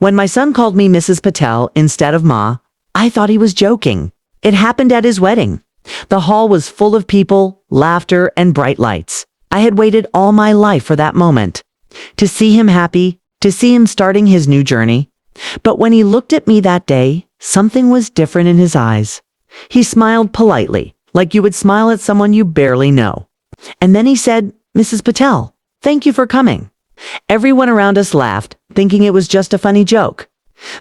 When my son called me Mrs. Patel instead of Ma, I thought he was joking. It happened at his wedding. The hall was full of people, laughter, and bright lights. I had waited all my life for that moment. To see him happy, to see him starting his new journey. But when he looked at me that day, something was different in his eyes. He smiled politely, like you would smile at someone you barely know. And then he said, "Mrs. Patel, thank you for coming." Everyone around us laughed, thinking it was just a funny joke.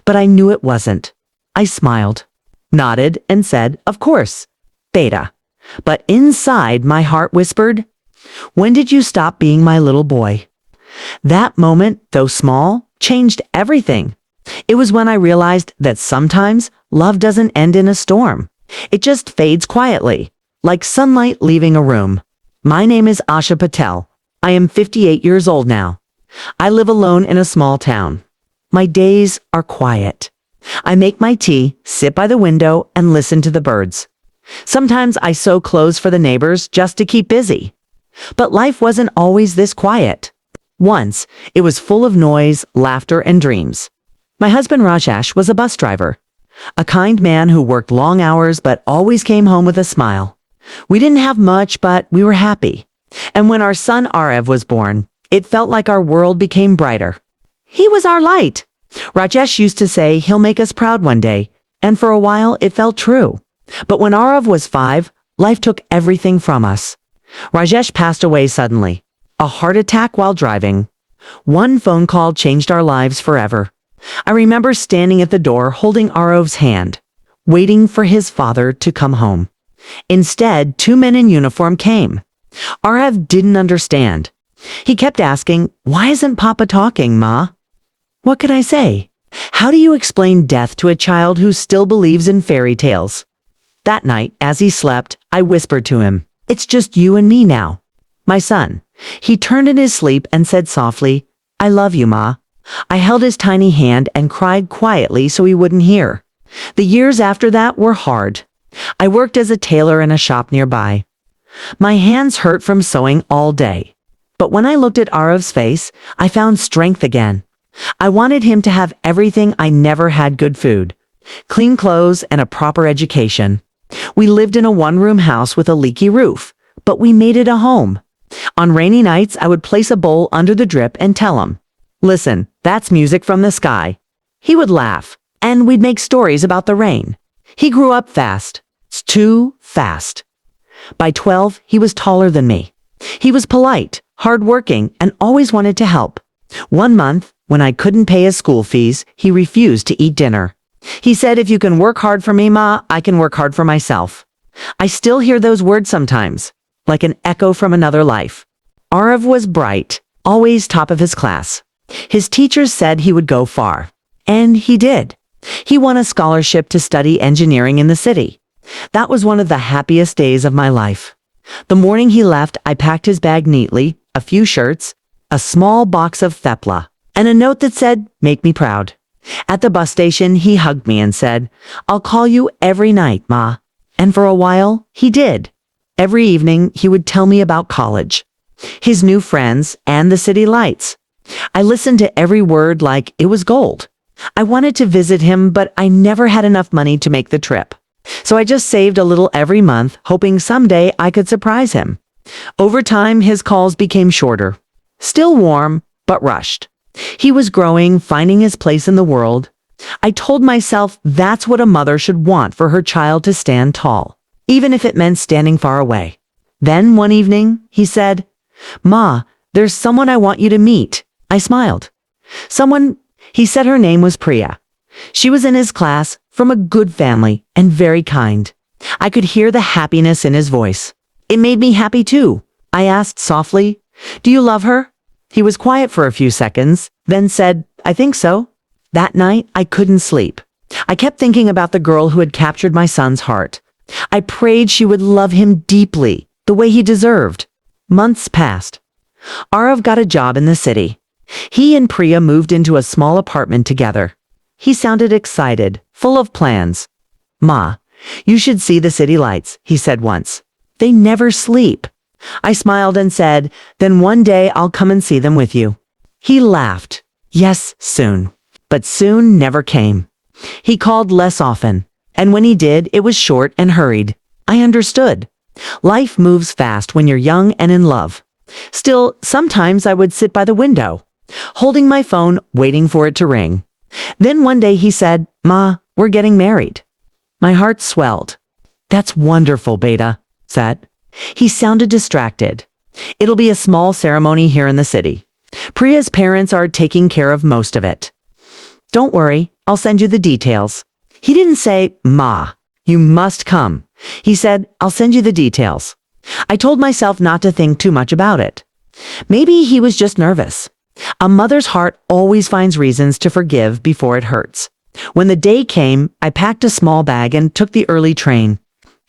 But I knew it wasn't. I smiled, nodded, and said, "Of course, Beta." But inside, my heart whispered, "When did you stop being my little boy?" That moment, though small, changed everything. It was when I realized that sometimes love doesn't end in a storm. It just fades quietly, like sunlight leaving a room. My name is Asha Patel. I am 58 years old now. I live alone in a small town. My days are quiet. I make my tea, sit by the window, and listen to the birds. Sometimes I sew clothes for the neighbors just to keep busy. But life wasn't always this quiet. Once, it was full of noise, laughter, and dreams. My husband Rajesh was a bus driver, a kind man who worked long hours but always came home with a smile. We didn't have much, but we were happy. And when our son Arav was born, it felt like our world became brighter. He was our light. Rajesh used to say he'll make us proud one day, and for a while it felt true. But when Arav was 5, life took everything from us. Rajesh passed away suddenly, a heart attack while driving. One phone call changed our lives forever. I remember standing at the door holding Arav's hand, waiting for his father to come home. Instead, 2 men in uniform came. Arav didn't understand. He kept asking, "Why isn't Papa talking, Ma?" What could I say? How do you explain death to a child who still believes in fairy tales? That night, as he slept, I whispered to him, "It's just you and me now." My son. He turned in his sleep and said softly, "I love you, Ma." I held his tiny hand and cried quietly so he wouldn't hear. The years after that were hard. I worked as a tailor in a shop nearby. My hands hurt from sewing all day. But when I looked at Arav's face, I found strength again. I wanted him to have everything I never had: good food, clean clothes, and a proper education. We lived in a one-room house with a leaky roof, but we made it a home. On rainy nights, I would place a bowl under the drip and tell him, "Listen, that's music from the sky." He would laugh, and we'd make stories about the rain. He grew up fast. Too fast. By 12, he was taller than me. He was polite, hardworking, and always wanted to help. One month, when I couldn't pay his school fees, he refused to eat dinner. He said, "If you can work hard for me, Ma, I can work hard for myself." I still hear those words sometimes, like an echo from another life. Arav was bright, always top of his class. His teachers said he would go far. And he did. He won a scholarship to study engineering in the city. That was one of the happiest days of my life. The morning he left, I packed his bag neatly, a few shirts, a small box of thepla, and a note that said, "Make me proud." At the bus station, he hugged me and said, "I'll call you every night, Ma." And for a while, he did. Every evening, he would tell me about college, his new friends, and the city lights. I listened to every word like it was gold. I wanted to visit him, but I never had enough money to make the trip. So I just saved a little every month, hoping someday I could surprise him. Over time, his calls became shorter. Still warm, but rushed. He was growing, finding his place in the world. I told myself that's what a mother should want for her child: to stand tall, even if it meant standing far away. Then one evening, he said, "Ma, there's someone I want you to meet." I smiled. Someone, he said her name was Priya. She was in his class, from a good family, and very kind. I could hear the happiness in his voice. It made me happy too. I asked softly, "Do you love her?" He was quiet for a few seconds, then said, "I think so." That night, I couldn't sleep. I kept thinking about the girl who had captured my son's heart. I prayed she would love him deeply, the way he deserved. Months passed. Arav got a job in the city. He and Priya moved into a small apartment together. He sounded excited, full of plans. "Ma, you should see the city lights," he said once. "They never sleep." I smiled and said, "Then one day I'll come and see them with you." He laughed. "Yes, soon." but soon never came. He called less often, and when he did, it was short and hurried. I understood. Life moves fast when you're young and in love. Still, sometimes I would sit by the window, holding my phone, waiting for it to ring. Then one day he said, "Ma, we're getting married." My heart swelled. "That's wonderful, Beta," said. He sounded distracted. "It'll be a small ceremony here in the city. Priya's parents are taking care of most of it. Don't worry, I'll send you the details." He didn't say, "Ma, you must come." He said, "I'll send you the details." I told myself not to think too much about it. Maybe he was just nervous. A mother's heart always finds reasons to forgive before it hurts. When the day came, I packed a small bag and took the early train.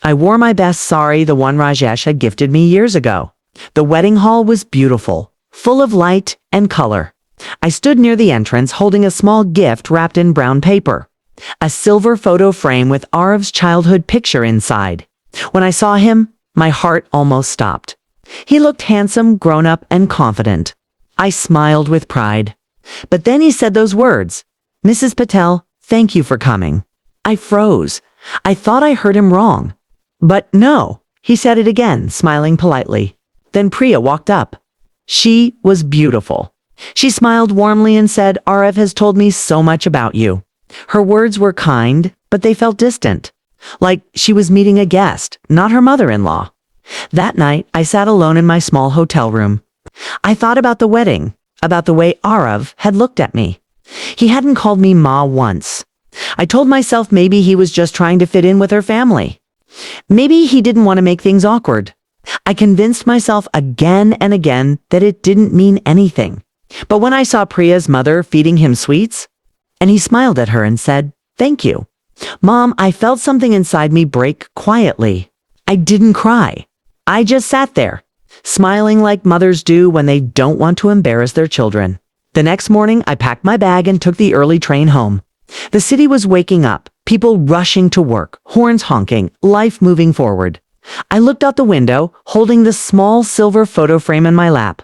I wore my best sari, the one Rajesh had gifted me years ago. The wedding hall was beautiful, full of light and color. I stood near the entrance holding a small gift wrapped in brown paper. A silver photo frame with Arav's childhood picture inside. When I saw him, my heart almost stopped. He looked handsome, grown-up, and confident. I smiled with pride. But then he said those words, "Mrs. Patel, thank you for coming." I froze. I thought I heard him wrong. But no, he said it again, smiling politely. Then Priya walked up. She was beautiful. She smiled warmly and said, "Arav has told me so much about you." Her words were kind, but they felt distant. Like she was meeting a guest, not her mother-in-law. That night, I sat alone in my small hotel room. I thought about the wedding, about the way Arav had looked at me. He hadn't called me Ma once. I told myself maybe he was just trying to fit in with her family. Maybe he didn't want to make things awkward. I convinced myself again and again that it didn't mean anything. But when I saw Priya's mother feeding him sweets, and he smiled at her and said, "Thank you." Mom, I felt something inside me break quietly. I didn't cry. I just sat there, smiling like mothers do when they don't want to embarrass their children. The next morning, I packed my bag and took the early train home. The city was waking up, people rushing to work, horns honking, life moving forward. I looked out the window, holding the small silver photo frame in my lap.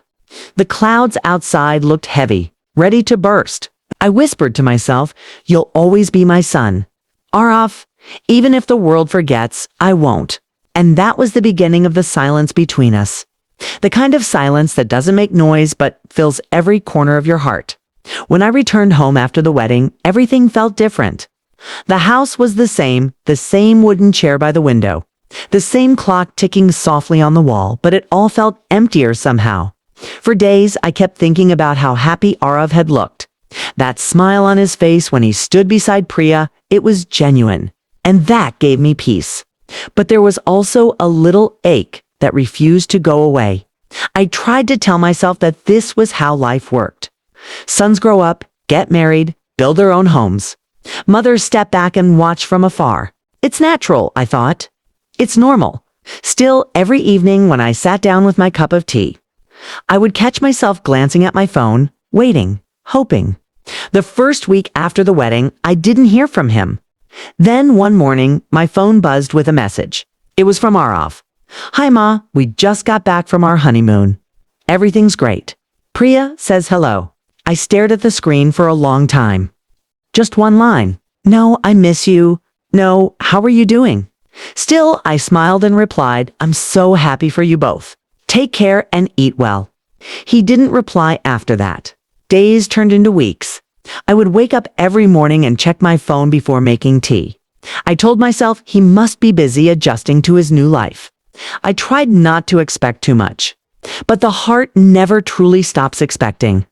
The clouds outside looked heavy, ready to burst. I whispered to myself, "You'll always be my son. Arav, even if the world forgets, I won't." And that was the beginning of the silence between us. The kind of silence that doesn't make noise but fills every corner of your heart. When I returned home after the wedding, everything felt different. The house was the same wooden chair by the window, the same clock ticking softly on the wall, but it all felt emptier somehow. For days, I kept thinking about how happy Arav had looked. That smile on his face when he stood beside Priya, it was genuine, and that gave me peace. But there was also a little ache that refused to go away. I tried to tell myself that this was how life worked. Sons grow up, get married, build their own homes. Mothers step back and watch from afar. It's natural, I thought. It's normal. Still, every evening when I sat down with my cup of tea, I would catch myself glancing at my phone, waiting, hoping. The first week after the wedding, I didn't hear from him. Then one morning, my phone buzzed with a message. It was from Arav. "Hi Ma, we just got back from our honeymoon. Everything's great. Priya says hello." I stared at the screen for a long time. Just one line. "No, I miss you. No, how are you doing?" Still, I smiled and replied, "I'm so happy for you both. Take care and eat well." He didn't reply after that. Days turned into weeks. I would wake up every morning and check my phone before making tea. I told myself he must be busy adjusting to his new life. I tried not to expect too much. But the heart never truly stops expecting.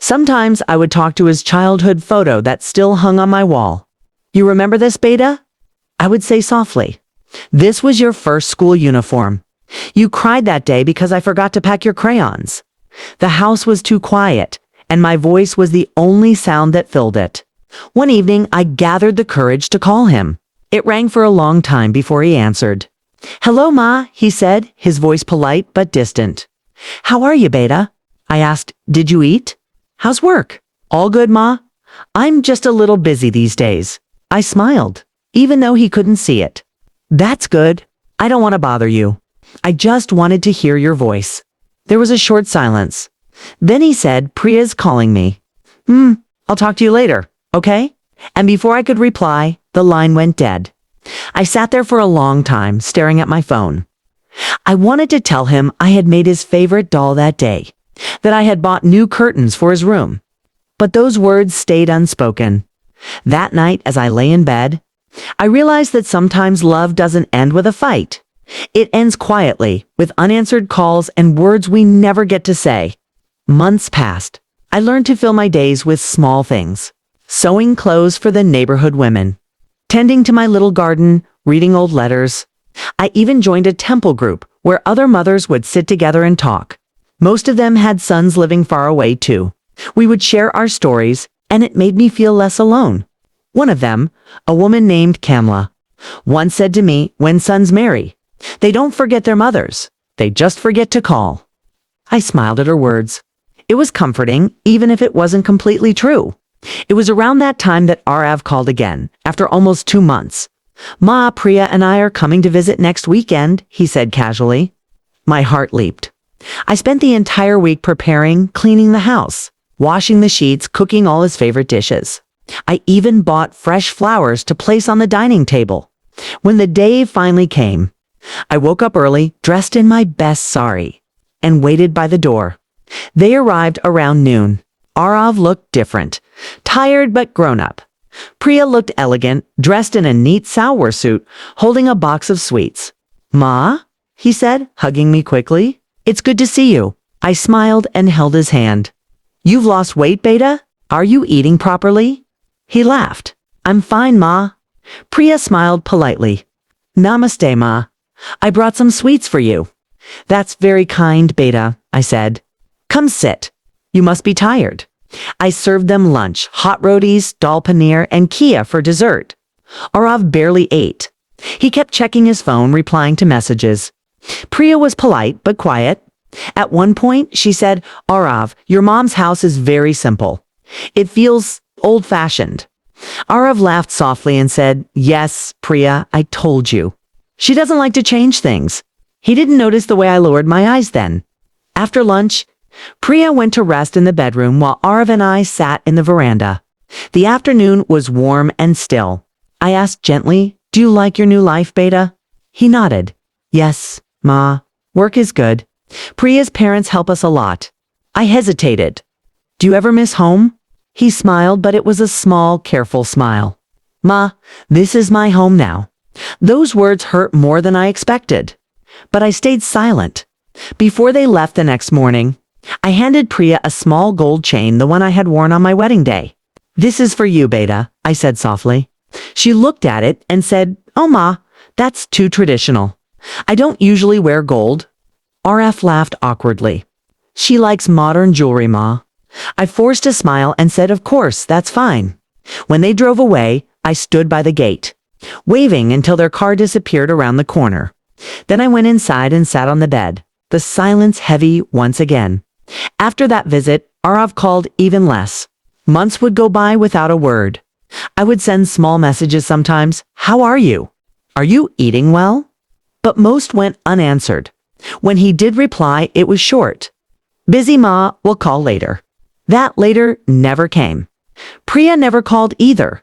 Sometimes I would talk to his childhood photo that still hung on my wall. "You remember this, Beta?" I would say softly. "This was your first school uniform. You cried that day because I forgot to pack your crayons." The house was too quiet, and my voice was the only sound that filled it. One evening, I gathered the courage to call him. It rang for a long time before he answered. "Hello, Ma," he said, his voice polite but distant. "How are you, Beta?" I asked, "Did you eat? How's work?" "All good, Ma. I'm just a little busy these days." I smiled, even though he couldn't see it. "That's good. I don't want to bother you. I just wanted to hear your voice." There was a short silence. Then he said, "Priya's calling me." I'll talk to you later." okay? And before I could reply, the line went dead. I sat there for a long time, staring at my phone. I wanted to tell him I had made his favorite doll that day, that I had bought new curtains for his room. But those words stayed unspoken. That night, as I lay in bed, I realized that sometimes love doesn't end with a fight. It ends quietly, with unanswered calls and words we never get to say. Months passed. I learned to fill my days with small things. Sewing clothes for the neighborhood women, tending to my little garden, reading old letters. I even joined a temple group where other mothers would sit together and talk. Most of them had sons living far away too. We would share our stories, and it made me feel less alone. One of them, a woman named Kamla, once said to me, when sons marry, they don't forget their mothers, they just forget to call. I smiled at her words. It was comforting, even if it wasn't completely true. It was around that time that Arav called again, after almost 2 months. Ma, Priya and I are coming to visit next weekend, he said casually. My heart leaped. I spent the entire week preparing, cleaning the house, washing the sheets, cooking all his favorite dishes. I even bought fresh flowers to place on the dining table. When the day finally came, I woke up early, dressed in my best sari, and waited by the door. They arrived around noon. Arav looked different, tired but grown up. Priya looked elegant, dressed in a neat salwar suit, holding a box of sweets. Ma, he said, hugging me quickly. It's good to see you. I smiled and held his hand. You've lost weight, Beta? Are you eating properly? He laughed. I'm fine, Ma. Priya smiled politely. Namaste, Ma. I brought some sweets for you. That's very kind, Beta, I said. Come sit. You must be tired. I served them lunch, hot rotis, dal paneer, and kia for dessert. Arav barely ate. He kept checking his phone, replying to messages. Priya was polite but quiet. At one point, she said, Arav, your mom's house is very simple. It feels old-fashioned. Arav laughed softly and said, Yes, Priya, I told you. She doesn't like to change things. He didn't notice the way I lowered my eyes then. After lunch, Priya went to rest in the bedroom while Arav and I sat in the veranda. The afternoon was warm and still. I asked gently, Do you like your new life, Beta? He nodded. Yes, Ma. Work is good. Priya's parents help us a lot. I hesitated. Do you ever miss home? He smiled, but it was a small, careful smile. Ma, this is my home now. Those words hurt more than I expected. But I stayed silent. Before they left the next morning, I handed Priya a small gold chain, the one I had worn on my wedding day. This is for you, Beta, I said softly. She looked at it and said, Oh, Ma, that's too traditional. I don't usually wear gold. RF laughed awkwardly. She likes modern jewelry, Ma. I forced a smile and said, Of course, that's fine. When they drove away, I stood by the gate, waving until their car disappeared around the corner. Then I went inside and sat on the bed, the silence heavy once again. After that visit, Arav called even less. Months would go by without a word. I would send small messages sometimes. How are you? Are you eating well? But most went unanswered. When he did reply, it was short. Busy, Ma, we'll call later. That later never came. Priya never called either.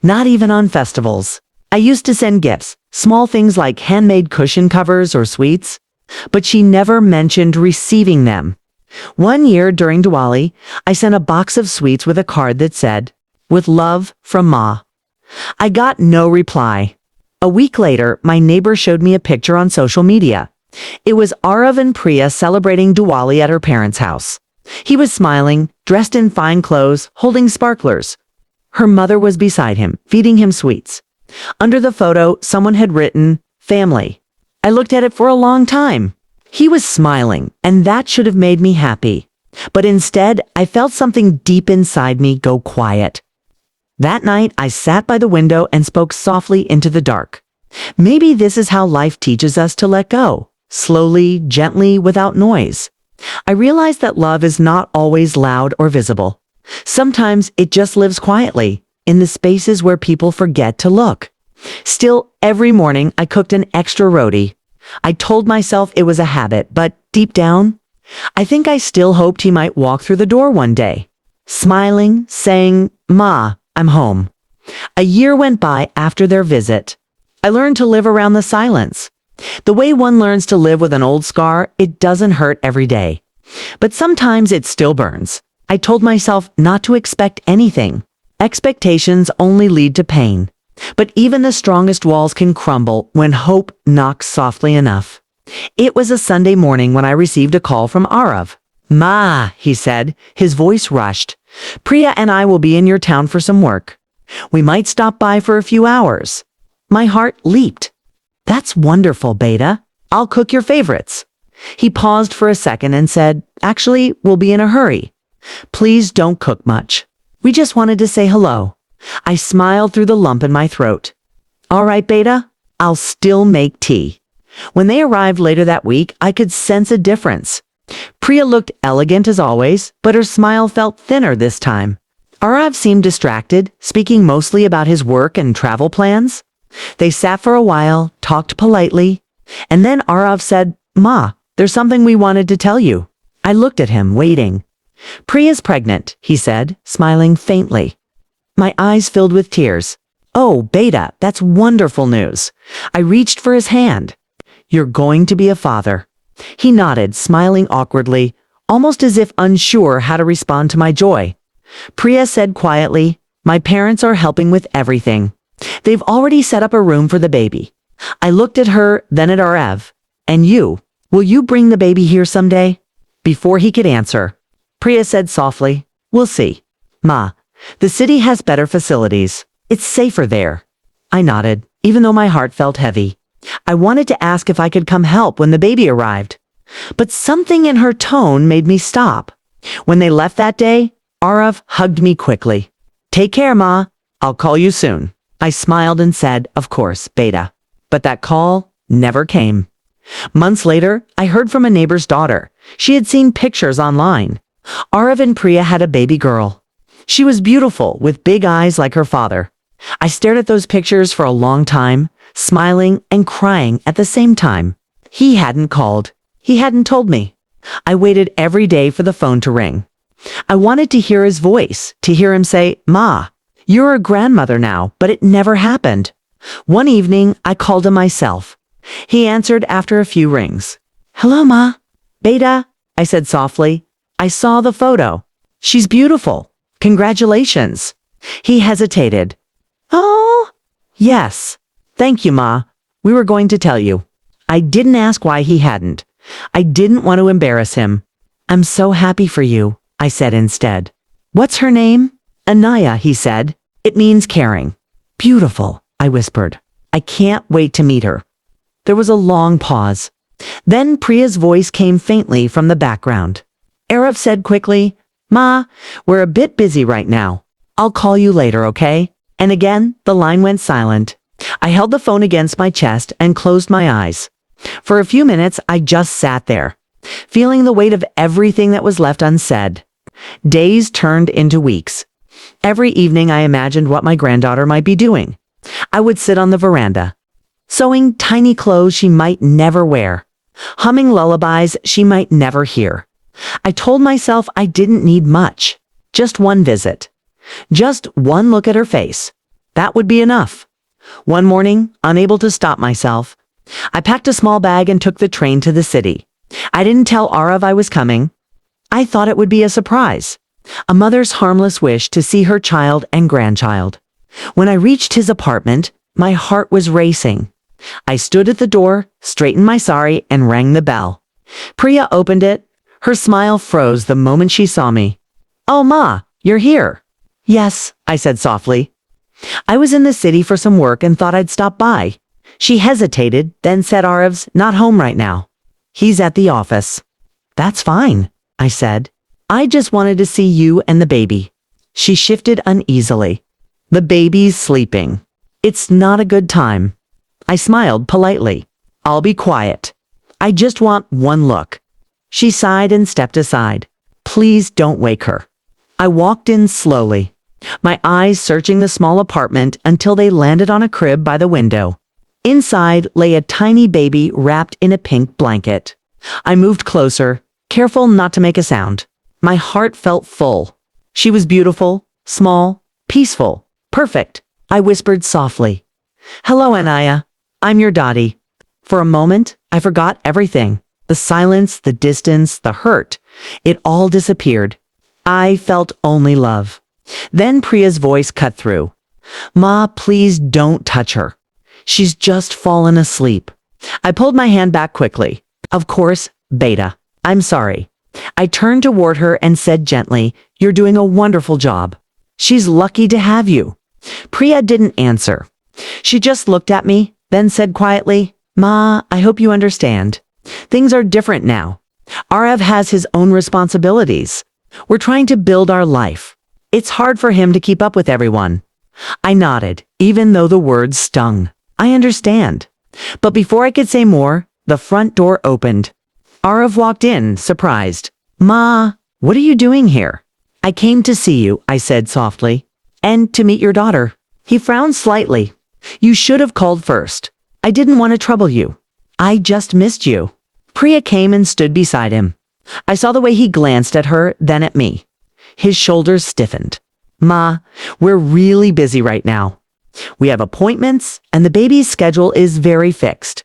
Not even on festivals. I used to send gifts, small things like handmade cushion covers or sweets, but she never mentioned receiving them. One year during Diwali, I sent a box of sweets with a card that said, With love from Ma. I got no reply. A week later, my neighbor showed me a picture on social media. It was Arav and Priya celebrating Diwali at her parents' house. He was smiling, dressed in fine clothes, holding sparklers. Her mother was beside him, feeding him sweets. Under the photo, someone had written, Family. I looked at it for a long time. He was smiling, and that should have made me happy. But instead, I felt something deep inside me go quiet. That night, I sat by the window and spoke softly into the dark. Maybe this is how life teaches us to let go, slowly, gently, without noise. I realized that love is not always loud or visible. Sometimes it just lives quietly, in the spaces where people forget to look. Still, every morning I cooked an extra roti. I told myself it was a habit, but deep down, I think I still hoped he might walk through the door one day, smiling, saying, Ma, I'm home. A year went by after their visit. I learned to live around the silence. The way one learns to live with an old scar, it doesn't hurt every day. But sometimes it still burns. I told myself not to expect anything. Expectations only lead to pain. But even the strongest walls can crumble when hope knocks softly enough. It was a Sunday morning when I received a call from Arav. "Ma," he said, his voice rushed. "Priya and I will be in your town for some work. We might stop by for a few hours." My heart leaped. "That's wonderful, Beta. I'll cook your favorites." He paused for a second and said, "Actually, we'll be in a hurry. Please don't cook much. We just wanted to say hello." I smiled through the lump in my throat. "All right, Beta, I'll still make tea." When they arrived later that week, I could sense a difference. Priya looked elegant as always, but her smile felt thinner this time. Arav seemed distracted, speaking mostly about his work and travel plans. They sat for a while, talked politely, and then Arav said, "Ma, there's something we wanted to tell you." I looked at him, waiting. "Priya's pregnant," he said, smiling faintly. My eyes filled with tears. "Oh, Beta, that's wonderful news." I reached for his hand. "You're going to be a father." He nodded, smiling awkwardly, almost as if unsure how to respond to my joy. Priya said quietly, "My parents are helping with everything. They've already set up a room for the baby." I looked at her, then at Arav. "And you? Will you bring the baby here someday?" Before he could answer, Priya said softly, "We'll see. Ma, the city has better facilities. It's safer there." I nodded, even though my heart felt heavy. I wanted to ask if I could come help when the baby arrived. But something in her tone made me stop. When they left that day, Arav hugged me quickly. "Take care, Ma. I'll call you soon." I smiled and said, "Of course, Beta." But that call never came. Months later, I heard from a neighbor's daughter. She had seen pictures online. Arav and Priya had a baby girl. She was beautiful, with big eyes like her father. I stared at those pictures for a long time, smiling and crying at the same time. He hadn't called. He hadn't told me. I waited every day for the phone to ring. I wanted to hear his voice, to hear him say, "Ma, you're a grandmother now," but it never happened. One evening, I called him myself. He answered after a few rings. "Hello, Ma." "Beta," I said softly. "I saw the photo. She's beautiful. Congratulations." He hesitated. "Oh, yes. Thank you, Ma. We were going to tell you." I didn't ask why he hadn't. I didn't want to embarrass him. "I'm so happy for you," I said instead. "What's her name?" "Anaya," he said. "It means caring." "Beautiful," I whispered. "I can't wait to meet her." There was a long pause. Then Priya's voice came faintly from the background. Arav said quickly, "Ma, we're a bit busy right now. I'll call you later, okay?" And again, the line went silent. I held the phone against my chest and closed my eyes. For a few minutes, I just sat there, feeling the weight of everything that was left unsaid. Days turned into weeks. Every evening I imagined what my granddaughter might be doing. I would sit on the veranda, sewing tiny clothes she might never wear, humming lullabies she might never hear. I told myself I didn't need much, just one visit, just one look at her face. That would be enough. One morning, unable to stop myself, I packed a small bag and took the train to the city. I didn't tell Arav I was coming. I thought it would be a surprise, a mother's harmless wish to see her child and grandchild. When I reached his apartment, my heart was racing. I stood at the door, straightened my sari, and rang the bell. Priya opened it. Her smile froze the moment she saw me. "Oh, Ma, you're here." "Yes," I said softly. "I was in the city for some work and thought I'd stop by." She hesitated, then said, "Arav's not home right now. He's at the office." "That's fine," I said. "I just wanted to see you and the baby." She shifted uneasily. "The baby's sleeping. It's not a good time." I smiled politely. "I'll be quiet. I just want one look." She sighed and stepped aside. "Please don't wake her." I walked in slowly, my eyes searching the small apartment until they landed on a crib by the window. Inside lay a tiny baby wrapped in a pink blanket. I moved closer, careful not to make a sound. My heart felt full. She was beautiful, small, peaceful. Perfect, I whispered softly. Hello, Anaya. I'm your Dottie. For a moment, I forgot everything. The silence, the distance, the hurt. It all disappeared. I felt only love. Then Priya's voice cut through. Ma, please don't touch her. She's just fallen asleep. I pulled my hand back quickly. Of course, Beta. I'm sorry. I turned toward her and said gently, You're doing a wonderful job. She's lucky to have you. Priya didn't answer. She just looked at me, then said quietly, Ma, I hope you understand. Things are different now. Arav has his own responsibilities. We're trying to build our life. It's hard for him to keep up with everyone. I nodded, even though the words stung. I understand. But before I could say more, the front door opened. Arav walked in, surprised. Ma, what are you doing here? I came to see you, I said softly. And to meet your daughter. He frowned slightly. You should have called first. I didn't want to trouble you. I just missed you. Priya came and stood beside him. I saw the way he glanced at her, then at me. His shoulders stiffened. Ma, we're really busy right now. We have appointments, and the baby's schedule is very fixed.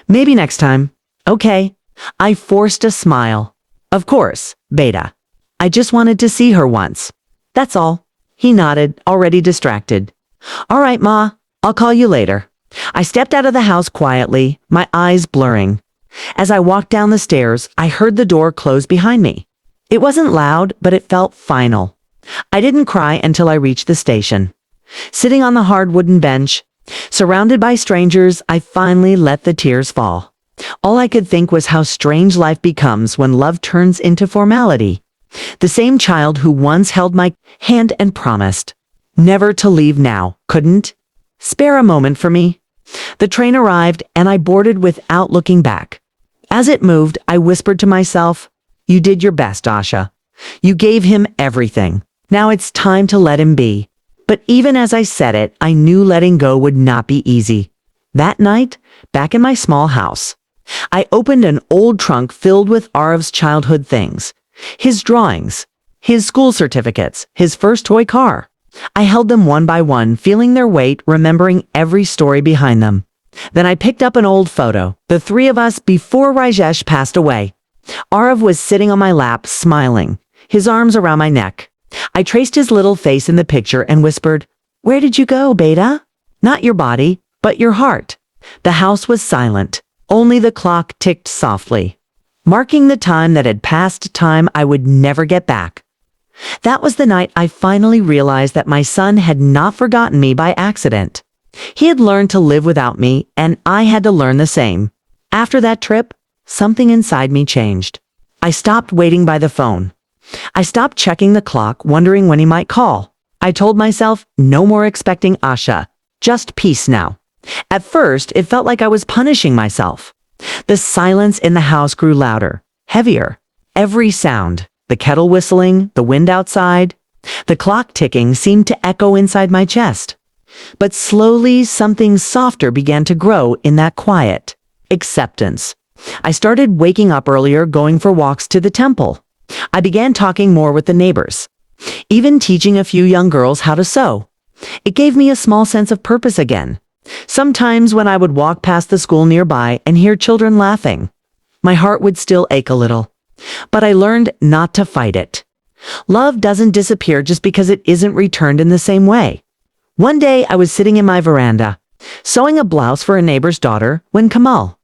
Maybe next time. Okay. I forced a smile. Of course, Beta. I just wanted to see her once. That's all. He nodded, already distracted. All right, Ma. I'll call you later. I stepped out of the house quietly, my eyes blurring. As I walked down the stairs, I heard the door close behind me. It wasn't loud, but it felt final. I didn't cry until I reached the station. Sitting on the hard wooden bench, surrounded by strangers, I finally let the tears fall. All I could think was how strange life becomes when love turns into formality. The same child who once held my hand and promised never to leave now, couldn't spare a moment for me. The train arrived and I boarded without looking back. As it moved, I whispered to myself, You did your best, Asha. You gave him everything. Now it's time to let him be. But even as I said it, I knew letting go would not be easy. That night, back in my small house, I opened an old trunk filled with Arav's childhood things. His drawings, his school certificates, his first toy car. I held them one by one, feeling their weight, remembering every story behind them. Then I picked up an old photo, the three of us before Rajesh passed away. Arav was sitting on my lap, smiling, his arms around my neck. I traced his little face in the picture and whispered, Where did you go, Beta? Not your body, but your heart. The house was silent. Only the clock ticked softly, marking the time that had passed, time I would never get back. That was the night I finally realized that my son had not forgotten me by accident. He had learned to live without me, and I had to learn the same. After that trip, something inside me changed. I stopped waiting by the phone. I stopped checking the clock, wondering when he might call. I told myself, no more expecting Asha. Just peace now. At first, it felt like I was punishing myself. The silence in the house grew louder, heavier. Every sound, the kettle whistling, the wind outside, the clock ticking seemed to echo inside my chest. But slowly, something softer began to grow in that quiet. Acceptance. I started waking up earlier, going for walks to the temple. I began talking more with the neighbors, even teaching a few young girls how to sew. It gave me a small sense of purpose again. Sometimes when I would walk past the school nearby and hear children laughing, my heart would still ache a little. But I learned not to fight it. Love doesn't disappear just because it isn't returned in the same way. One day I was sitting in my veranda, sewing a blouse for a neighbor's daughter, when Kamal,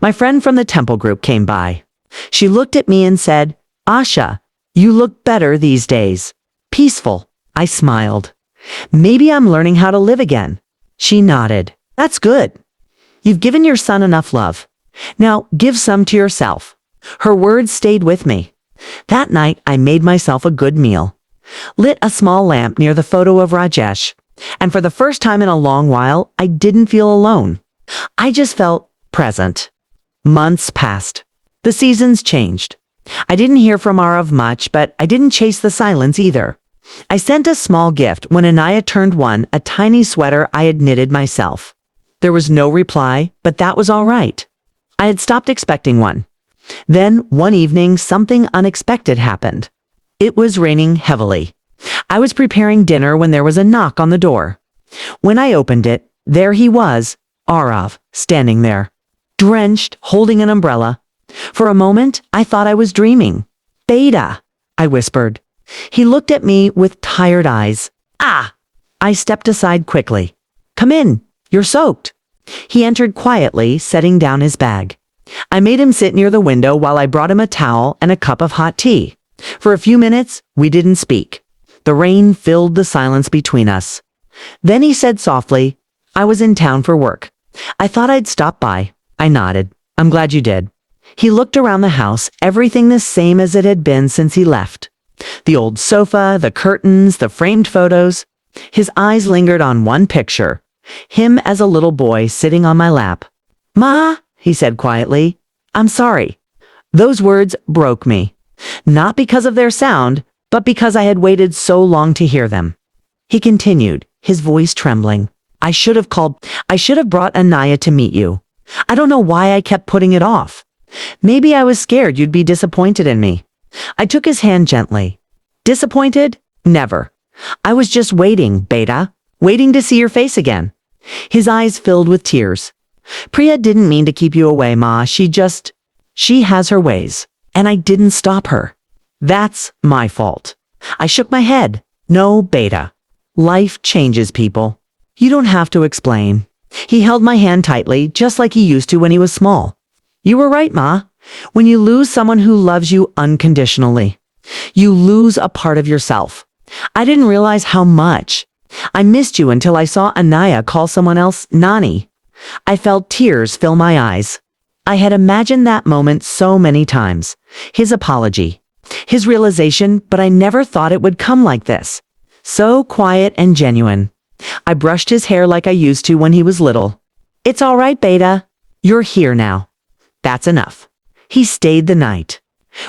my friend from the temple group, came by. She looked at me and said, Asha, you look better these days. Peaceful. I smiled. Maybe I'm learning how to live again. She nodded. That's good. You've given your son enough love. Now give some to yourself. Her words stayed with me. That night, I made myself a good meal, lit a small lamp near the photo of Rajesh, and for the first time in a long while, I didn't feel alone. I just felt present. Months passed. The seasons changed. I didn't hear from Arav much, but I didn't chase the silence either. I sent a small gift when Anaya turned 1, a tiny sweater I had knitted myself. There was no reply, but that was all right. I had stopped expecting one. Then, one evening, something unexpected happened. It was raining heavily. I was preparing dinner when there was a knock on the door. When I opened it, there he was, Arav, standing there, drenched, holding an umbrella. For a moment, I thought I was dreaming. Beta, I whispered. He looked at me with tired eyes. Ah! I stepped aside quickly. Come in, you're soaked. He entered quietly, setting down his bag. I made him sit near the window while I brought him a towel and a cup of hot tea. For a few minutes, we didn't speak. The rain filled the silence between us. Then he said softly, I was in town for work. I thought I'd stop by. I nodded. I'm glad you did. He looked around the house, everything the same as it had been since he left. The old sofa, the curtains, the framed photos. His eyes lingered on one picture, him as a little boy sitting on my lap. Ma, he said quietly, I'm sorry. Those words broke me, not because of their sound, but because I had waited so long to hear them. He continued, his voice trembling. I should have brought Anaya to meet you. I don't know why I kept putting it off. Maybe I was scared you'd be disappointed in me. I took his hand gently. Disappointed? Never. I was just waiting, Beta. Waiting to see your face again. His eyes filled with tears. Priya didn't mean to keep you away, Ma. She has her ways. And I didn't stop her. That's my fault. I shook my head. No, Beta. Life changes people. You don't have to explain. He held my hand tightly, just like he used to when he was small. You were right, Ma. When you lose someone who loves you unconditionally, you lose a part of yourself. I didn't realize how much. I missed you until I saw Anaya call someone else Nani. I felt tears fill my eyes. I had imagined that moment so many times. His apology, his realization, but I never thought it would come like this. So quiet and genuine. I brushed his hair like I used to when he was little. It's all right, Beta. You're here now. That's enough. He stayed the night.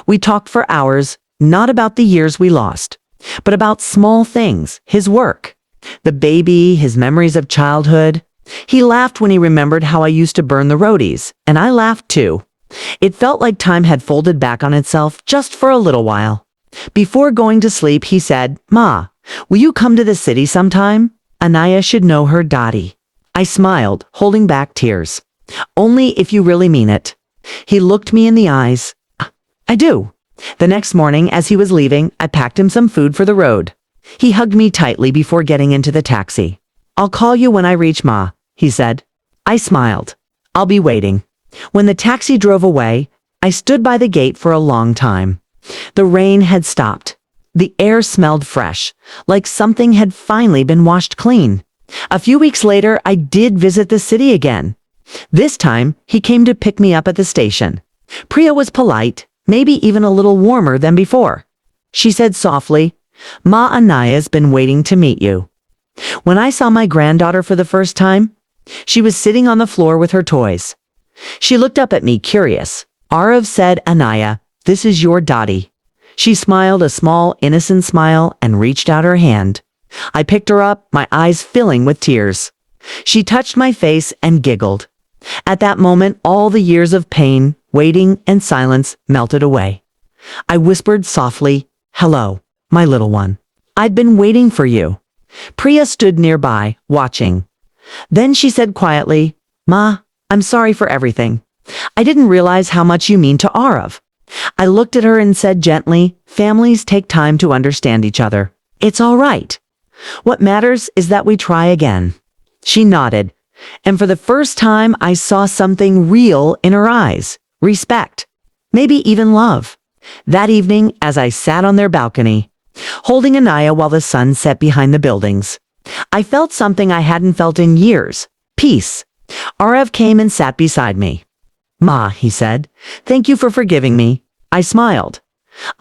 We talked for hours, not about the years we lost, but about small things, his work, the baby, his memories of childhood. He laughed when he remembered how I used to burn the roadies, and I laughed too. It felt like time had folded back on itself just for a little while. Before going to sleep, he said, Ma, will you come to the city sometime? Anaya should know her Dottie. I smiled, holding back tears. Only if you really mean it. He looked me in the eyes. I do. The next morning, as he was leaving, I packed him some food for the road. He hugged me tightly before getting into the taxi. I'll call you when I reach Ma, he said. I smiled. I'll be waiting. When the taxi drove away, I stood by the gate for a long time. The rain had stopped. The air smelled fresh, like something had finally been washed clean. A few weeks later, I did visit the city again. This time, he came to pick me up at the station. Priya was polite, maybe even a little warmer than before. She said softly, Ma Anaya's been waiting to meet you. When I saw my granddaughter for the first time, she was sitting on the floor with her toys. She looked up at me, curious. Arav said, Anaya, this is your Dottie. She smiled a small, innocent smile and reached out her hand. I picked her up, my eyes filling with tears. She touched my face and giggled. At that moment, all the years of pain, waiting, and silence melted away. I whispered softly, hello, my little one. I'd been waiting for you. Priya stood nearby, watching. Then she said quietly, Ma, I'm sorry for everything. I didn't realize how much you mean to Arav. I looked at her and said gently, families take time to understand each other. It's all right. What matters is that we try again. She nodded, and for the first time I saw something real in her eyes. Respect. Maybe even love. That evening, as I sat on their balcony, holding Anaya while the sun set behind the buildings, I felt something I hadn't felt in years. Peace. Arav came and sat beside me. Ma, he said, thank you for forgiving me. I smiled.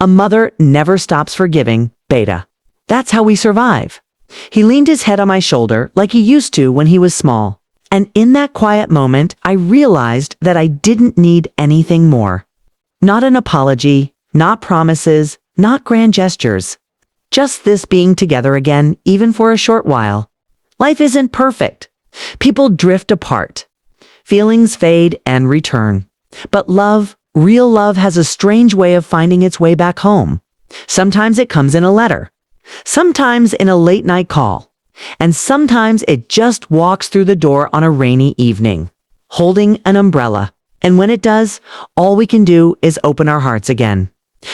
A mother never stops forgiving, Beta. That's how we survive. He leaned his head on my shoulder like he used to when he was small. And in that quiet moment, I realized that I didn't need anything more. Not an apology, not promises, not grand gestures. Just this being together again, even for a short while. Life isn't perfect. People drift apart. Feelings fade and return. But love, real love, has a strange way of finding its way back home. Sometimes it comes in a letter. sometimes in a late night call, and sometimes it just walks through the door on a rainy evening, holding an umbrella. And when it does, all we can do is open our hearts again.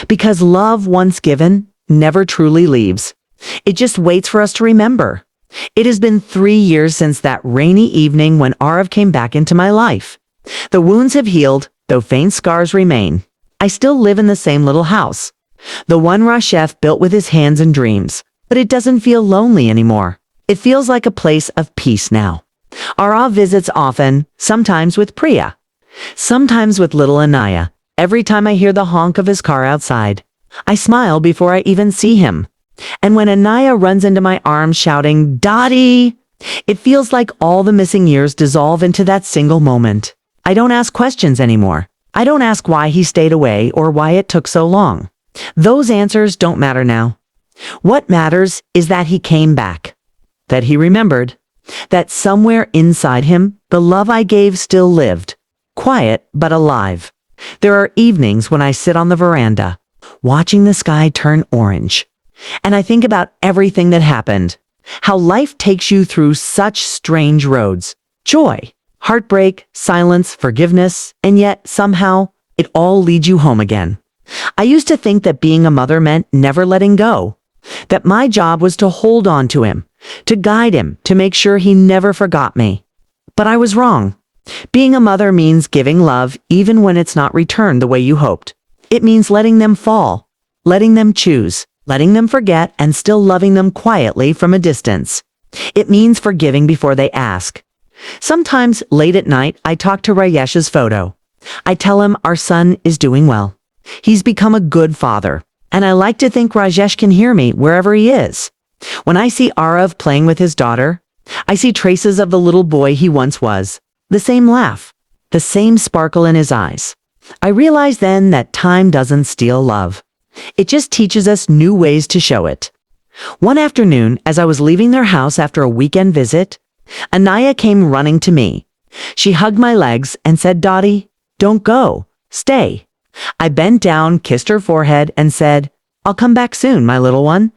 Because love once given never truly leaves. It just waits for us to remember. It has been 3 years since that rainy evening when Arav came back into my life. The wounds have healed, though faint scars remain. I still live in the same little house, the one Rashef built with his hands and dreams, but it doesn't feel lonely anymore. It feels like a place of peace now. Arav visits often, sometimes with Priya, sometimes with little Anaya. Every time I hear the honk of his car outside, I smile before I even see him. And when Anaya runs into my arms shouting, "Dottie!" it feels like all the missing years dissolve into that single moment. I don't ask questions anymore. I don't ask why he stayed away or why it took so long. Those answers don't matter now. What matters is that he came back, that he remembered, that somewhere inside him, the love I gave still lived, quiet but alive. There are evenings when I sit on the veranda, watching the sky turn orange, and I think about everything that happened, how life takes you through such strange roads, joy, heartbreak, silence, forgiveness, and yet somehow it all leads you home again. I used to think that being a mother meant never letting go, that my job was to hold on to him, to guide him, to make sure he never forgot me. But I was wrong. Being a mother means giving love even when it's not returned the way you hoped. It means letting them fall, letting them choose, letting them forget, and still loving them quietly from a distance. It means forgiving before they ask. Sometimes late at night, I talk to Rayesh's photo. I tell him our son is doing well. He's become a good father, and I like to think Rajesh can hear me wherever he is. When I see Arav playing with his daughter, I see traces of the little boy he once was, the same laugh, the same sparkle in his eyes. I realize then that time doesn't steal love. It just teaches us new ways to show it. One afternoon, as I was leaving their house after a weekend visit, Anaya came running to me. She hugged my legs and said, "Dottie, don't go, stay." I bent down, kissed her forehead, and said, "I'll come back soon, my little one.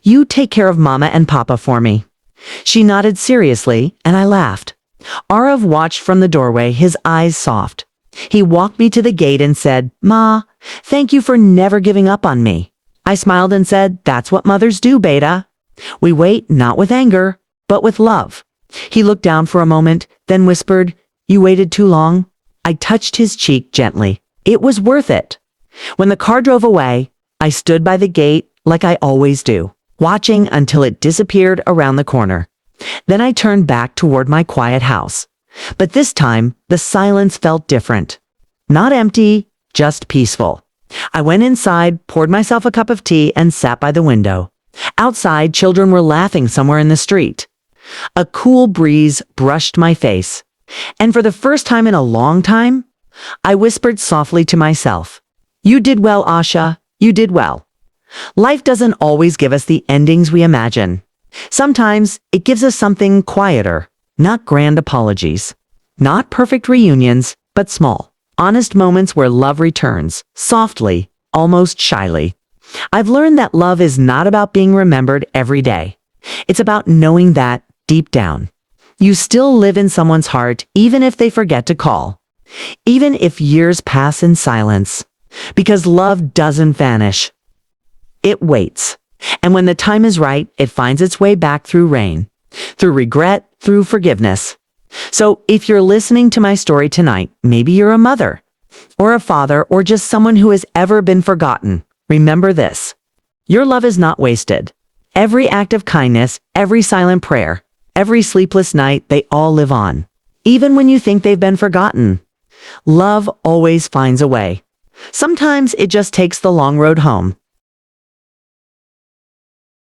You take care of Mama and Papa for me." She nodded seriously, and I laughed. Arav watched from the doorway, his eyes soft. He walked me to the gate and said, "Ma, thank you for never giving up on me." I smiled and said, "That's what mothers do, beta. We wait not with anger, but with love." He looked down for a moment, then whispered, "You waited too long." I touched his cheek gently. It was worth it. When the car drove away, I stood by the gate like I always do, watching until it disappeared around the corner. Then I turned back toward my quiet house. But this time, the silence felt different. Not empty, just peaceful. I went inside, poured myself a cup of tea, and sat by the window. Outside, children were laughing somewhere in the street. A cool breeze brushed my face. And for the first time in a long time, I whispered softly to myself, "You did well, Asha. You did well." Life doesn't always give us the endings we imagine. Sometimes it gives us something quieter, not grand apologies, not perfect reunions, but small, honest moments where love returns, softly, almost shyly. I've learned that love is not about being remembered every day. It's about knowing that, deep down, you still live in someone's heart even if they forget to call, even if years pass in silence, because love doesn't vanish. It waits. And when the time is right, it finds its way back through rain, through regret, through forgiveness. So if you're listening to my story tonight, maybe you're a mother, or a father, or just someone who has ever been forgotten. Remember this. Your love is not wasted. Every act of kindness, every silent prayer, every sleepless night, they all live on. Even when you think they've been forgotten, love always finds a way. Sometimes it just takes the long road home.